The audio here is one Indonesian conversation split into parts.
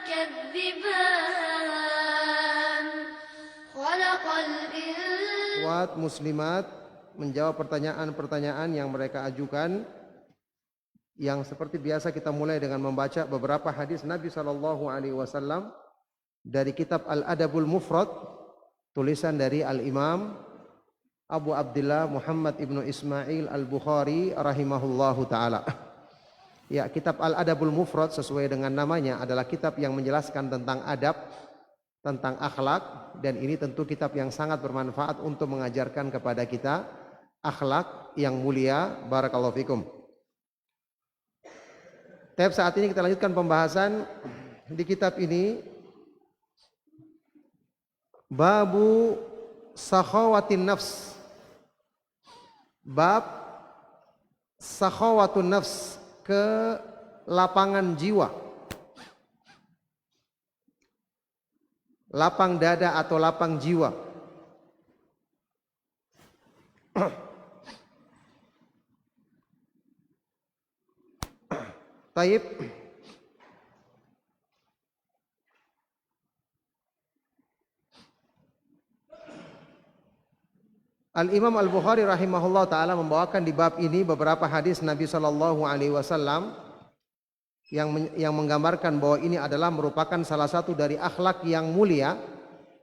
تكذبان خلق الإنسان. Buat muslimat menjawab pertanyaan-pertanyaan yang mereka ajukan. Yang seperti biasa kita mulai dengan membaca beberapa hadis Nabi SAW dari kitab Al-Adabul Mufrad, tulisan dari Al-Imam Abu Abdullah Muhammad ibnu Ismail Al-Bukhari rahimahullahu ta'ala. Ya, kitab Al-Adabul Mufrad sesuai dengan namanya adalah kitab yang menjelaskan tentang adab, tentang akhlak, dan ini tentu kitab yang sangat bermanfaat untuk mengajarkan kepada kita akhlak yang mulia. Barakallahu fikum. Saat ini kita lanjutkan pembahasan di kitab ini. Babu sakhawatin nafs. Bab sakhawatun nafs, kelapangan jiwa, lapang dada atau lapang jiwa. Taib. Al-Imam Al-Bukhari rahimahullah ta'ala membawakan di bab ini beberapa hadis Nabi SAW yang menggambarkan bahwa ini adalah merupakan salah satu dari akhlak yang mulia,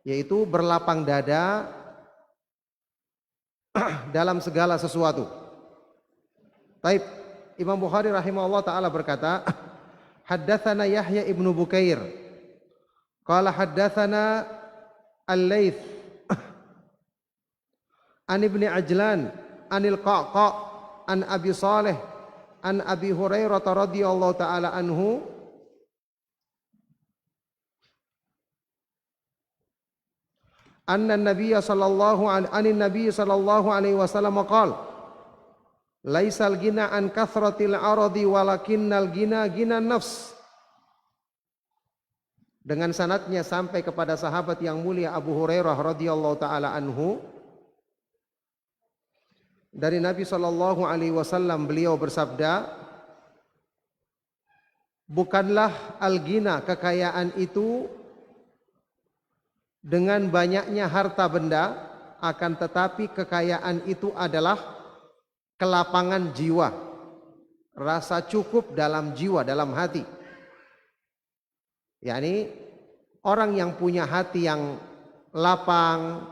yaitu berlapang dada dalam segala sesuatu. Taib. Imam Bukhari rahimahullah ta'ala berkata, haddatsana Yahya ibnu Bukair qala haddatsana Al-Laits an ibni Ajlan anil Qaqa an Abi Saleh an Abi Hurairah radhiyallahu ta'ala anhu anna an-nabiy sallallahu alaihi wasallam qala laisal gina an kathratil aradi walakinnal gina nafs. Dengan sanadnya sampai kepada sahabat yang mulia Abu Hurairah radhiyallahu taala anhu, dari Nabi sallallahu alaihi wasallam beliau bersabda, bukanlah al-gina, kekayaan itu, dengan banyaknya harta benda, akan tetapi kekayaan itu adalah kelapangan jiwa, rasa cukup dalam jiwa, dalam hati. yakni orang yang punya hati yang lapang,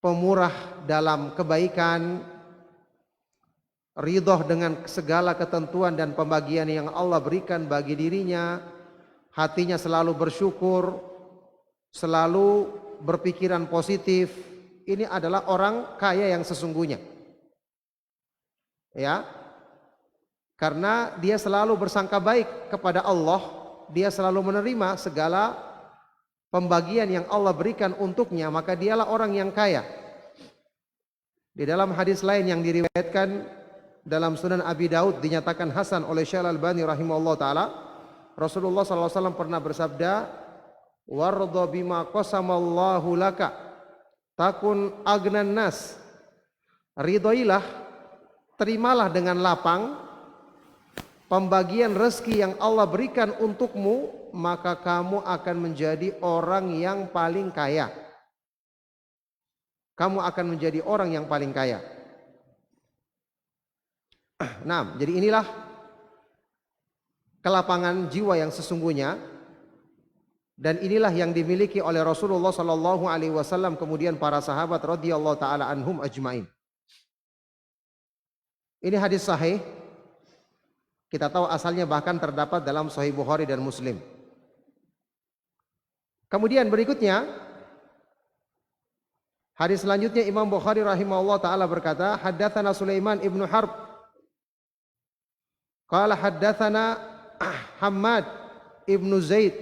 pemurah dalam kebaikan, ridho dengan segala ketentuan dan pembagian yang Allah berikan bagi dirinya, hatinya selalu bersyukur, selalu berpikiran positif. Ini adalah orang kaya yang sesungguhnya. Ya, karena dia selalu bersangka baik kepada Allah, dia selalu menerima segala pembagian yang Allah berikan untuknya, maka dialah orang yang kaya. Di dalam hadis lain yang diriwayatkan dalam Sunan Abi Daud dinyatakan hasan oleh Syekh Al-Albani rahimahullah taala, Rasulullah SAW pernah bersabda, "Warda bima qasamallahu laka takun agnan nas." Ridhoilah, terimalah dengan lapang pembagian rezeki yang Allah berikan untukmu, maka kamu akan menjadi orang yang paling kaya. Kamu akan menjadi orang yang paling kaya. Nah, jadi inilah kelapangan jiwa yang sesungguhnya, dan inilah yang dimiliki oleh Rasulullah sallallahu alaihi wasallam, kemudian para sahabat radhiyallahu taala anhum ajmain. Ini hadis sahih. Kita tahu asalnya bahkan terdapat dalam Sahih Bukhari dan Muslim. Kemudian berikutnya, hadis selanjutnya Imam Bukhari rahimahullah taala berkata, haddatsana Sulaiman ibnu Harb qala haddatsana Hammad ibnu Zaid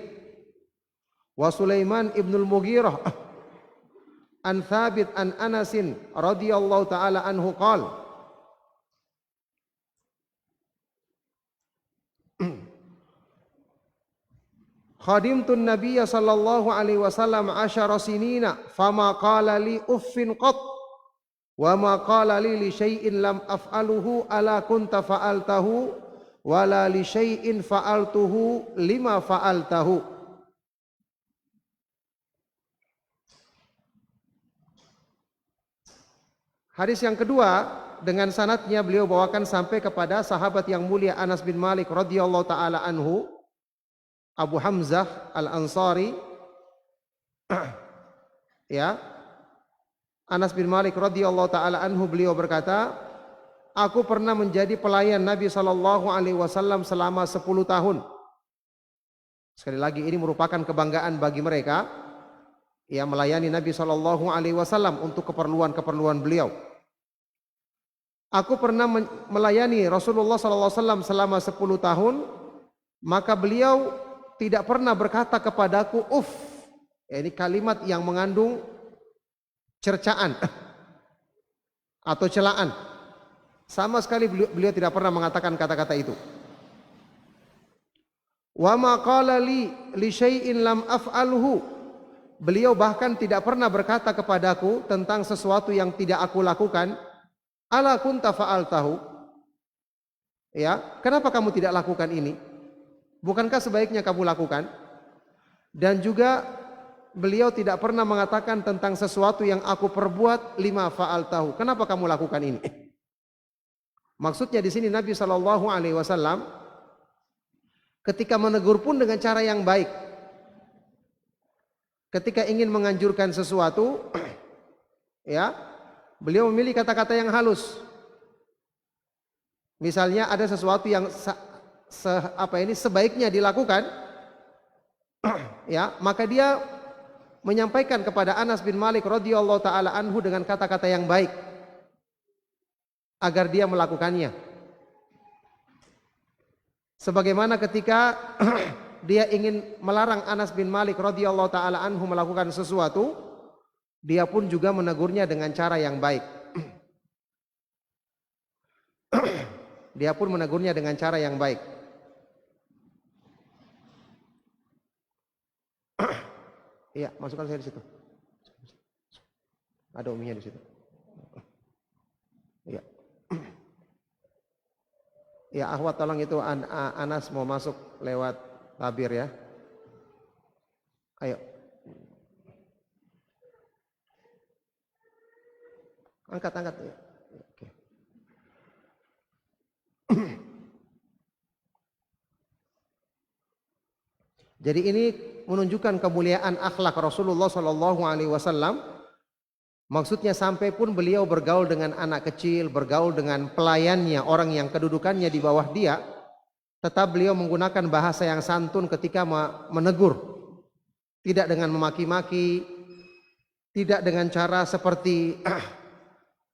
wa Sulaiman ibnu al-Mughirah an Thabit an Anasin radhiyallahu taala anhu qala khadimtun nabiyya sallallahu alaihi wasallam 10 sinina fama qala li uffin qat wa ma qala li syai'in lam af'aluhu ala kunta fa'altahu wala li syai'in fa'altuhu lima fa'altahu. Hadis yang kedua dengan sanadnya beliau bawakan sampai kepada sahabat yang mulia Anas bin Malik radhiyallahu taala anhu, Abu Hamzah Al-Ansari. Ya. Anas bin Malik radhiyallahu taala anhu beliau berkata, aku pernah menjadi pelayan Nabi sallallahu alaihi wasallam selama 10 tahun. Sekali lagi ini merupakan kebanggaan bagi mereka yang melayani Nabi sallallahu alaihi wasallam untuk keperluan-keperluan beliau. Aku pernah melayani Rasulullah sallallahu alaihi wasallam selama 10 tahun, maka beliau tidak pernah berkata kepadaku uff. Ini kalimat yang mengandung cercaan atau celaan. Sama sekali beliau tidak pernah mengatakan kata-kata itu. Wa ma qala li syai'in lam af'alhu. Beliau bahkan tidak pernah berkata kepadaku tentang sesuatu yang tidak aku lakukan. Ala kunta fa'altahu. Ya, kenapa kamu tidak lakukan ini? Bukankah sebaiknya kamu lakukan? Dan juga beliau tidak pernah mengatakan tentang sesuatu yang aku perbuat lima fa'altahu. Kenapa kamu lakukan ini? Maksudnya di sini Nabi Shallallahu Alaihi Wasallam ketika menegur pun dengan cara yang baik. Ketika ingin menganjurkan sesuatu, ya, beliau memilih kata-kata yang halus. Misalnya ada sesuatu yang sebaiknya dilakukan, ya, maka dia menyampaikan kepada Anas bin Malik radhiyallahu taala anhu dengan kata-kata yang baik agar dia melakukannya. Sebagaimana ketika dia ingin melarang Anas bin Malik radhiyallahu taala anhu melakukan sesuatu, dia pun juga menegurnya dengan cara yang baik. Dia pun menegurnya dengan cara yang baik. Iya, masukkan saya di situ. Ada uminya di situ. Iya. Ya, akhwat tolong itu Anas mau masuk lewat tabir ya. Ayo. Angkat ya. Oke. Jadi ini menunjukkan kemuliaan akhlak Rasulullah Shallallahu Alaihi Wasallam. Maksudnya sampai pun beliau bergaul dengan anak kecil, bergaul dengan pelayannya, orang yang kedudukannya di bawah dia, tetap beliau menggunakan bahasa yang santun ketika menegur. Tidak dengan memaki-maki, tidak dengan cara seperti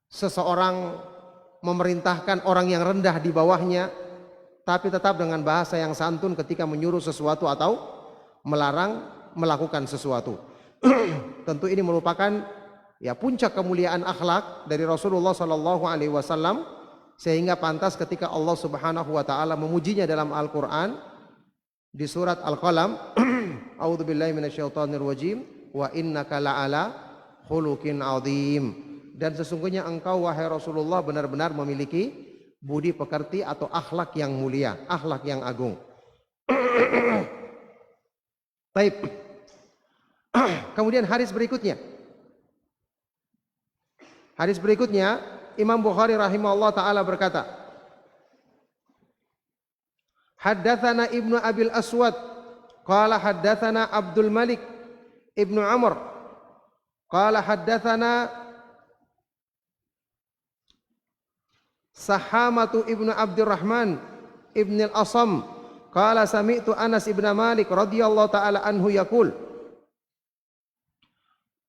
seseorang memerintahkan orang yang rendah di bawahnya, tapi tetap dengan bahasa yang santun ketika menyuruh sesuatu atau melarang melakukan sesuatu. Tentu ini merupakan ya puncak kemuliaan akhlak dari Rasulullah Sallallahu Alaihi Wasallam, sehingga pantas ketika Allah Subhanahu Wa Taala memujinya dalam Al-Quran di surat Al-Qalam, A'udzubillahi minasyaitonir rajim, wa innaka la'ala khuluqin adzim. Dan sesungguhnya engkau wahai Rasulullah benar-benar memiliki budi pekerti atau akhlak yang mulia, akhlak yang agung. Baik. Kemudian hadis berikutnya. Hadis berikutnya Imam Bukhari rahimahullah taala berkata, Haddatsana Ibnu Abil Aswad qala haddatsana Abdul Malik Ibnu Amr qala haddatsana Sahamatu Ibnu Abdurrahman Ibn al-Asam qala sami'tu Anas ibn Malik radhiyallahu taala anhu yaqul.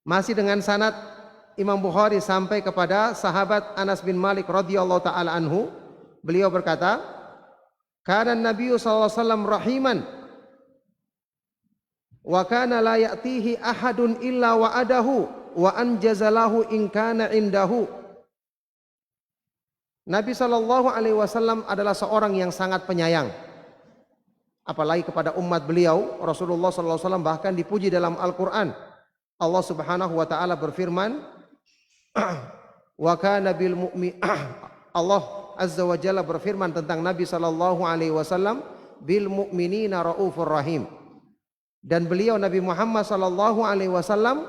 Masih dengan sanad Imam Bukhari sampai kepada sahabat Anas bin Malik radhiyallahu taala anhu, beliau berkata, kana Nabi sallallahu alaihi wasallam rahiman wa kana la ya'tihi ahadun illa wa'adahu wa anjazalahu in kana indahu. Nabi sallallahu alaihi wasallam adalah seorang yang sangat penyayang. Apalagi kepada umat beliau, Rasulullah sallallahu alaihi wasallam bahkan dipuji dalam Al-Qur'an. Allah Subhanahu wa taala berfirman, wa kana bil mu'min Allah Azza wa Jalla berfirman tentang Nabi sallallahu alaihi wasallam, bil mu'minina raufur rahim. Dan beliau Nabi Muhammad sallallahu alaihi wasallam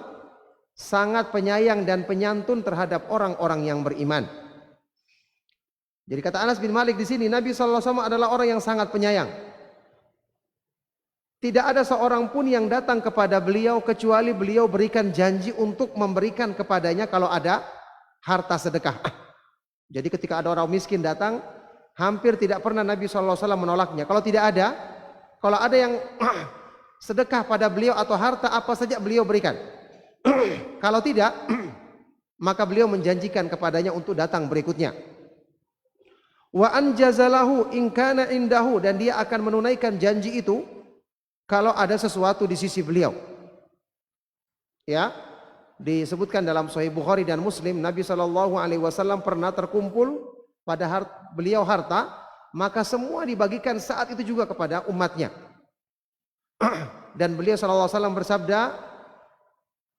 sangat penyayang dan penyantun terhadap orang-orang yang beriman. Jadi kata Anas bin Malik di sini, Nabi sallallahu alaihi wasallam adalah orang yang sangat penyayang. Tidak ada seorang pun yang datang kepada beliau kecuali beliau berikan janji untuk memberikan kepadanya kalau ada harta sedekah. Jadi ketika ada orang miskin datang, hampir tidak pernah Nabi sallallahu alaihi wasallam menolaknya. Kalau ada yang sedekah pada beliau atau harta apa saja beliau berikan. Kalau tidak, maka beliau menjanjikan kepadanya untuk datang berikutnya. Wa anjazalahu in kana indahu, dan dia akan menunaikan janji itu kalau ada sesuatu di sisi beliau. Ya, disebutkan dalam Sahih Bukhari dan Muslim, Nabi sallallahu alaihi wasallam pernah terkumpul pada beliau harta, maka semua dibagikan saat itu juga kepada umatnya. Dan beliau sallallahu alaihi wasallam bersabda,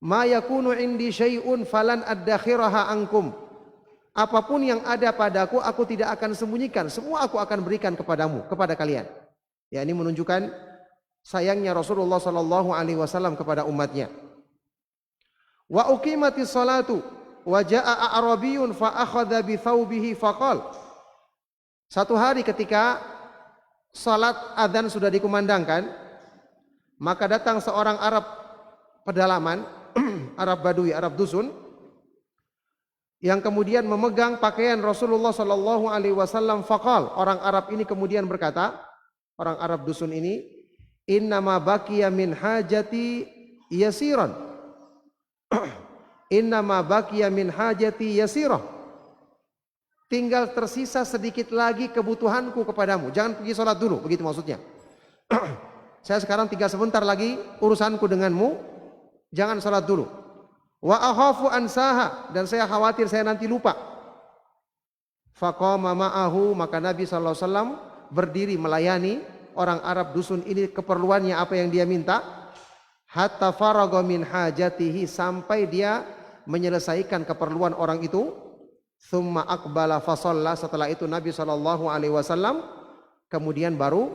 "Ma yakunu indi syai'un falan addakhiraha ankum." Apapun yang ada padaku, aku tidak akan sembunyikan. Semua aku akan berikan kepadamu, kepada kalian. Ya, ini menunjukkan sayangnya Rasulullah sallallahu alaihi wasallam kepada umatnya. Wa uqimatis salatu wa jaa'a a'rabiyyun fa akhadha bi thawbihi faqal. Satu hari ketika salat adzan sudah dikumandangkan, maka datang seorang Arab pedalaman, Arab Badui, Arab dusun, yang kemudian memegang pakaian Rasulullah sallallahu alaihi wasallam. Faqal, orang Arab ini kemudian berkata, orang Arab dusun ini, innama baqiya min hajati yasiran. Innama baqiya min hajati yasirah. Tinggal tersisa sedikit lagi kebutuhanku kepadamu. Jangan pergi sholat dulu, begitu maksudnya. Saya sekarang tinggal sebentar lagi urusanku denganmu, jangan sholat dulu. Wa akhafu ansaha, dan saya khawatir saya nanti lupa. Faqama ma'ahu, maka Nabi sallallahu alaihi wasallam berdiri melayani orang Arab dusun ini keperluannya apa yang dia minta, hatta faragha min hajatihi, sampai dia menyelesaikan keperluan orang itu. Tsumma aqbala fa shalla, setelah itu Nabi sallallahu alaihi wasallam kemudian baru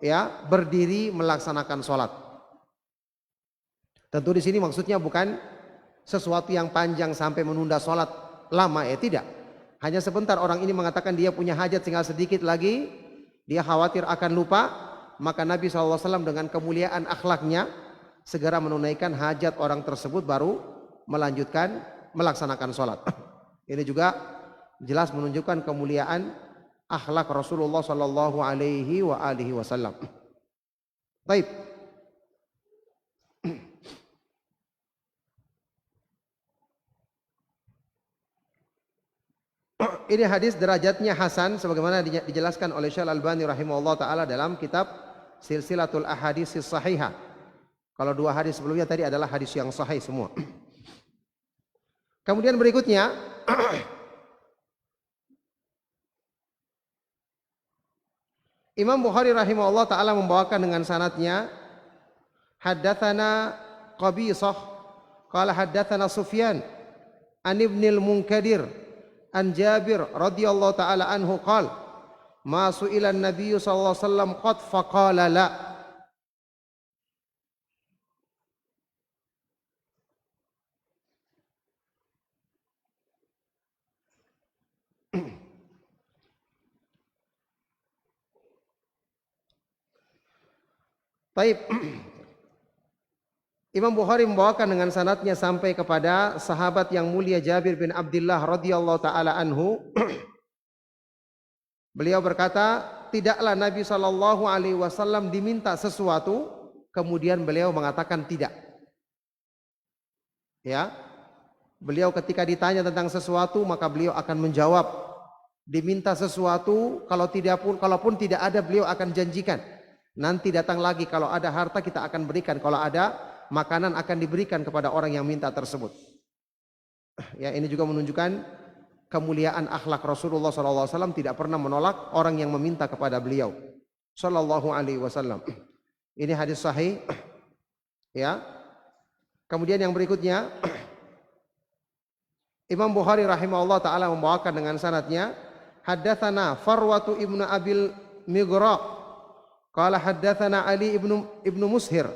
ya berdiri melaksanakan salat. Tentu di sini maksudnya bukan sesuatu yang panjang sampai menunda sholat lama, ya tidak. Hanya sebentar orang ini mengatakan dia punya hajat tinggal sedikit lagi, dia khawatir akan lupa, maka Nabi SAW dengan kemuliaan akhlaknya segera menunaikan hajat orang tersebut baru melanjutkan melaksanakan sholat. Ini juga jelas menunjukkan kemuliaan akhlak Rasulullah Sallallahu Alaihi Wasallam. Baik. Ini hadis derajatnya hasan sebagaimana dijelaskan oleh Syekh Al-Albani rahimahullah taala dalam kitab Silsilatul Ahadits Shahihah. Kalau dua hadis sebelumnya tadi adalah hadis yang sahih semua. Kemudian berikutnya Imam Bukhari rahimahullah taala membawakan dengan sanadnya, haddatsana Qabisah qala haddatsana Sufyan an Ibnil Munkadir an Jabir radhiyallahu taala anhu qala ma su'ila an-nabiy sallallahu alaihi wasallam qad faqala la. Baik. Imam Bukhari membawakan dengan sanadnya sampai kepada sahabat yang mulia Jabir bin Abdullah radhiyallahu taala anhu. Beliau berkata, tidaklah Nabi sallallahu alaihi wasallam diminta sesuatu kemudian beliau mengatakan tidak. Ya. Beliau ketika ditanya tentang sesuatu maka beliau akan menjawab. Diminta sesuatu kalaupun tidak ada beliau akan janjikan. Nanti datang lagi kalau ada harta kita akan berikan, kalau ada makanan akan diberikan kepada orang yang minta tersebut. Ya, ini juga menunjukkan kemuliaan akhlak Rasulullah SAW, tidak pernah menolak orang yang meminta kepada beliau Sallallahu Alaihi Wasallam. Ini hadis sahih. Ya. Kemudian yang berikutnya Imam Bukhari rahimahullah taala membawakan dengan sanadnya haddatsana Farwatu ibnu Abil Mighra qala haddatsana Ali ibnu Mushir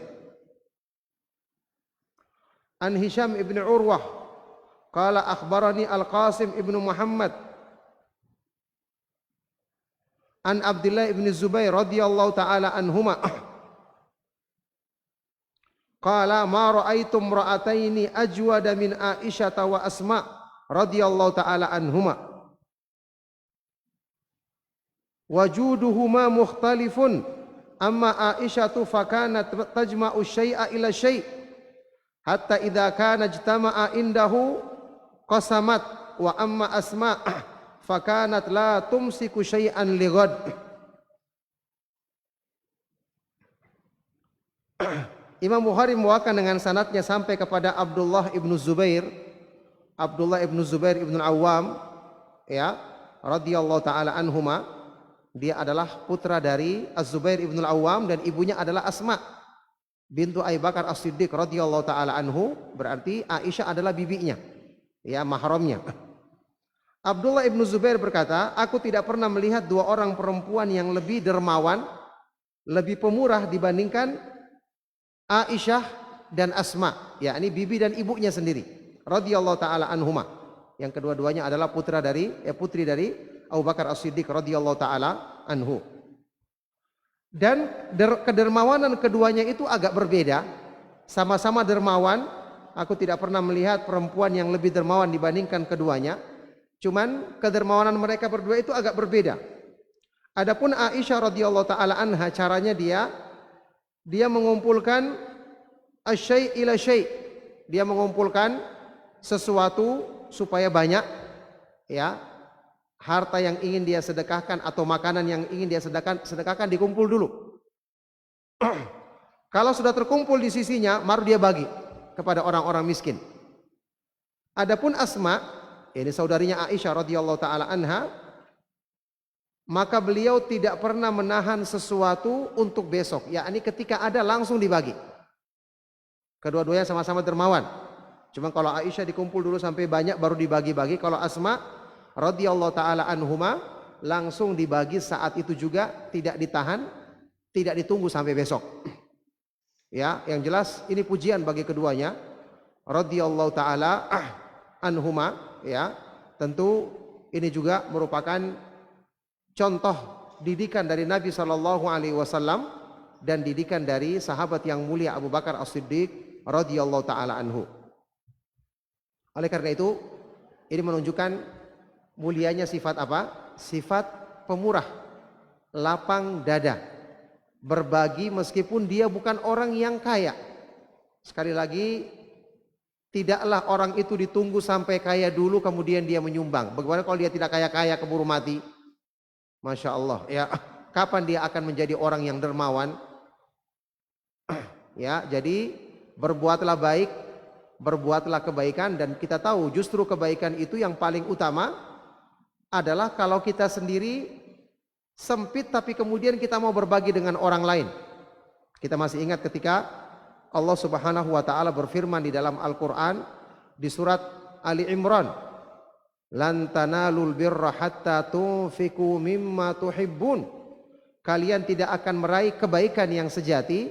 an Hisham ibnu Urwah qala akhbarani Al-Qasim ibnu Muhammad an Abdullah ibn Zubair radhiyallahu ta'ala anhuma qala ma ra'aitu imra'ataini ajwada min Aisyah wa Asma radhiyallahu ta'ala anhuma wajuduhuma mukhtalifun amma Aisyah fakanat tajma'u syai'a ila syai' hatta idza kana ijtama'a indahu qasamat wa amma Asma fakanat la tumsiku syai'an li ghad. Imam Bukhari membawakan dengan sanadnya sampai kepada Abdullah ibnu Zubair ibnu Awam, ya, radhiyallahu taala anhuma. Dia adalah putra dari Az-Zubair ibnu Awam dan ibunya adalah Asma bintu Abu Bakar As-Siddiq radhiyallahu taala anhu, berarti Aisyah adalah bibinya, ya, mahramnya. Abdullah ibnu Zubair berkata, aku tidak pernah melihat dua orang perempuan yang lebih dermawan, lebih pemurah dibandingkan Aisyah dan Asma, yakni bibi dan ibunya sendiri, radhiyallahu taala anhuma. Yang kedua-duanya adalah putri dari Abu Bakar As-Siddiq radhiyallahu taala anhu. Dan kedermawanan keduanya itu agak berbeda, sama-sama dermawan. Aku tidak pernah melihat perempuan yang lebih dermawan dibandingkan keduanya. Cuman kedermawanan mereka berdua itu agak berbeda. Adapun Aisyah radhiyallahu taala anha, caranya dia mengumpulkan asy-syai' ila syai'. Dia mengumpulkan sesuatu supaya banyak, ya. Harta yang ingin dia sedekahkan atau makanan yang ingin dia sedekahkan dikumpul dulu. Kalau sudah terkumpul di sisinya, baru dia bagi kepada orang-orang miskin. Adapun Asma, ini saudarinya Aisyah radhiyallahu taala anha, maka beliau tidak pernah menahan sesuatu untuk besok, yakni ketika ada langsung dibagi. Kedua-duanya sama-sama dermawan. Cuma kalau Aisyah dikumpul dulu sampai banyak baru dibagi-bagi. Kalau Asma radhiyallahu taala anhuma langsung dibagi saat itu juga, tidak ditahan, tidak ditunggu sampai besok. Ya, yang jelas ini pujian bagi keduanya radhiyallahu taala anhuma, ya. Tentu ini juga merupakan contoh didikan dari Nabi sallallahu alaihi wasallam dan didikan dari sahabat yang mulia Abu Bakar As-Siddiq radhiyallahu taala anhu. Oleh karena itu, ini menunjukkan mulianya sifat apa? Sifat pemurah, lapang dada, berbagi meskipun dia bukan orang yang kaya. Sekali lagi, tidaklah orang itu ditunggu sampai kaya dulu kemudian dia menyumbang. Bagaimana kalau dia tidak kaya-kaya keburu mati? Masya Allah, ya. Kapan dia akan menjadi orang yang dermawan? Ya, jadi berbuatlah baik, berbuatlah kebaikan, dan kita tahu justru kebaikan itu yang paling utama adalah kalau kita sendiri sempit tapi kemudian kita mau berbagi dengan orang lain. Kita masih ingat ketika Allah Subhanahu wa taala berfirman di dalam Al-Qur'an di surat Ali Imran, "Lan tanalul birra hatta tunfiqu mimma tuhibbun." Kalian tidak akan meraih kebaikan yang sejati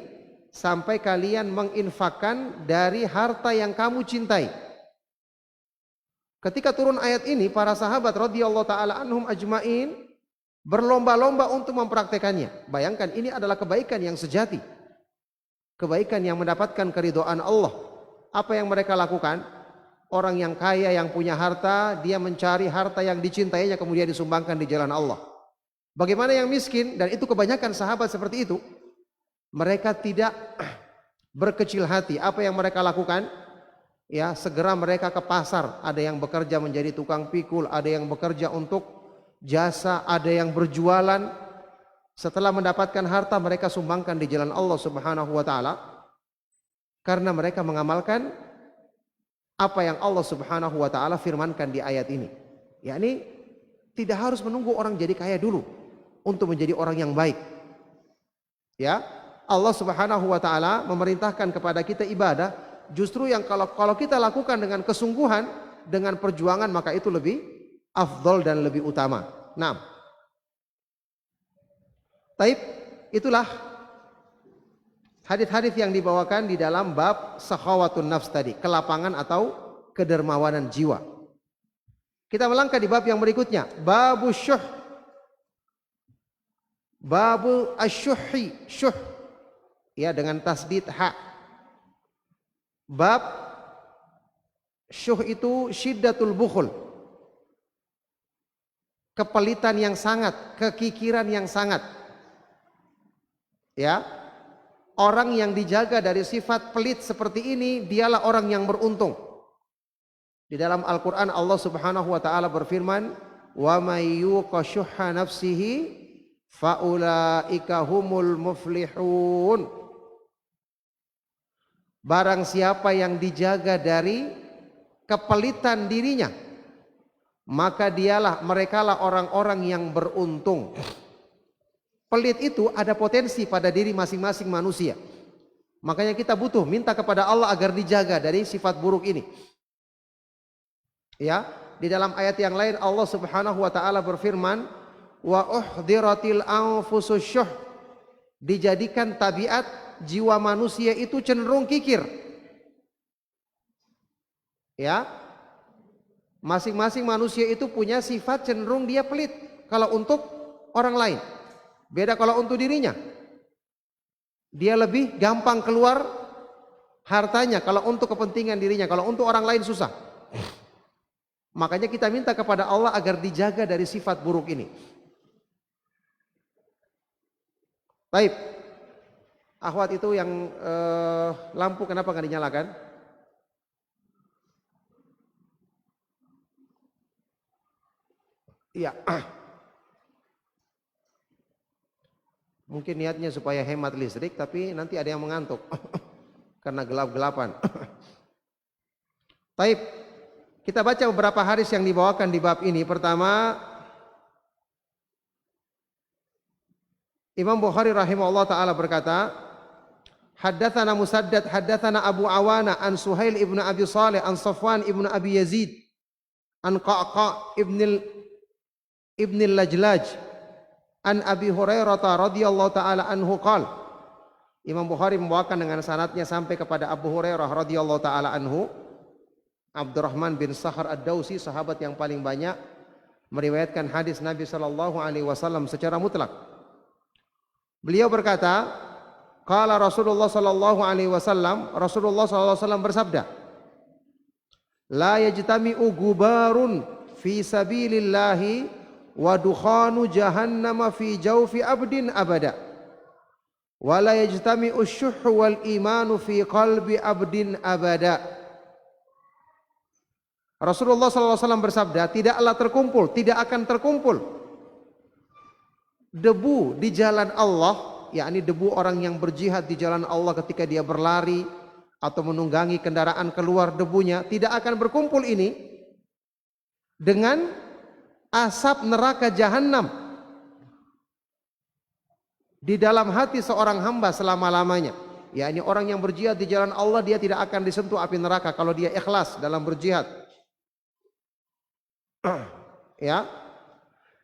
sampai kalian menginfakkan dari harta yang kamu cintai. Ketika turun ayat ini, para sahabat radhiyallahu taala anhum ajmain berlomba-lomba untuk mempraktekannya. Bayangkan, ini adalah kebaikan yang sejati, kebaikan yang mendapatkan keridhaan Allah. Apa yang mereka lakukan? Orang yang kaya, yang punya harta, dia mencari harta yang dicintainya kemudian disumbangkan di jalan Allah. Bagaimana yang miskin? Dan itu kebanyakan sahabat seperti itu. Mereka tidak berkecil hati. Apa yang mereka lakukan? Ya, segera mereka ke pasar. Ada yang bekerja menjadi tukang pikul, ada yang bekerja untuk jasa, ada yang berjualan. Setelah mendapatkan harta, mereka sumbangkan di jalan Allah Subhanahu wa taala, karena mereka mengamalkan apa yang Allah Subhanahu wa taala firmankan di ayat ini. Yakni tidak harus menunggu orang jadi kaya dulu untuk menjadi orang yang baik. Ya, Allah Subhanahu wa taala memerintahkan kepada kita ibadah justru yang kalau kita lakukan dengan kesungguhan, dengan perjuangan, maka itu lebih afdol dan lebih utama. Nah, taib, itulah hadis-hadis yang dibawakan di dalam bab sakhawatun nafs tadi, kelapangan atau kedermawanan jiwa. Kita melangkah di bab yang berikutnya, babu syuh. Babu asyuhi, syuh. Ya, dengan tasdid ha. Bab syuh itu syiddatul bukhul. Kepelitan yang sangat, kekikiran yang sangat. Ya. Orang yang dijaga dari sifat pelit seperti ini, dialah orang yang beruntung. Di dalam Al-Qur'an Allah Subhanahu wa taala berfirman, "Wa may yuqa syuhha nafsihi faulaika humul muflihun." Barang siapa yang dijaga dari kepelitan dirinya, maka merekalah orang-orang yang beruntung. Pelit itu ada potensi pada diri masing-masing manusia. Makanya kita butuh minta kepada Allah agar dijaga dari sifat buruk ini. Ya, di dalam ayat yang lain Allah Subhanahu wa taala berfirman, "Wa uhdiratil anfusus syuh." Dijadikan tabiat jiwa manusia itu cenderung kikir. Ya. Masing-masing manusia itu punya sifat cenderung dia pelit kalau untuk orang lain. Beda kalau untuk dirinya. Dia lebih gampang keluar hartanya kalau untuk kepentingan dirinya, kalau untuk orang lain susah. Makanya kita minta kepada Allah agar dijaga dari sifat buruk ini. Baik. Akhwat itu yang lampu kenapa nggak dinyalakan? Iya. Mungkin niatnya supaya hemat listrik, tapi nanti ada yang mengantuk karena gelap-gelapan. Baik, kita baca beberapa hadis yang dibawakan di bab ini. Pertama, Imam Bukhari rahimahullah taala berkata, haddatsana Musaddad haddatsana Abu Awana an Suhail ibnu Abi Saleh an Safwan ibnu Abi Yazid an Qaqa ibn al-Lajlaj an Abi Hurairah radhiyallahu taala anhu qala. Imam Bukhari membawakan dengan sanadnya sampai kepada Abu Hurairah radhiyallahu taala anhu. Abdurrahman bin Sakhar Ad-Dausi, sahabat yang paling banyak meriwayatkan hadis Nabi sallallahu alaihi wasallam secara mutlak. Beliau berkata, qala Rasulullah sallallahu alaihi wasallam, Rasulullah sallallahu alaihi wasallam bersabda, la yajtami'u gubarun fi sabilillahi wa dukhanu jahannama fi jawfi abdin abada wa la yajtami'u syuhhu wal imanu fi qalbi abdin abada. Rasulullah SAW bersabda, tidaklah terkumpul, tidak akan terkumpul debu di jalan Allah, yakni debu orang yang berjihad di jalan Allah ketika dia berlari atau menunggangi kendaraan keluar debunya, tidak akan berkumpul ini dengan asap neraka jahanam di dalam hati seorang hamba selama-lamanya. Yakni orang yang berjihad di jalan Allah, dia tidak akan disentuh api neraka kalau dia ikhlas dalam berjihad. Ya,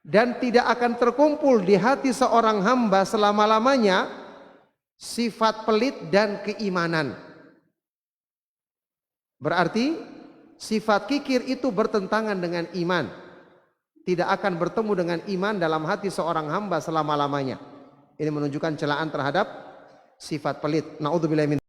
dan tidak akan terkumpul di hati seorang hamba selama-lamanya sifat pelit dan keimanan. Berarti sifat kikir itu bertentangan dengan iman, tidak akan bertemu dengan iman dalam hati seorang hamba selama-lamanya. Ini menunjukkan celaan terhadap sifat pelit. Naudzubillah min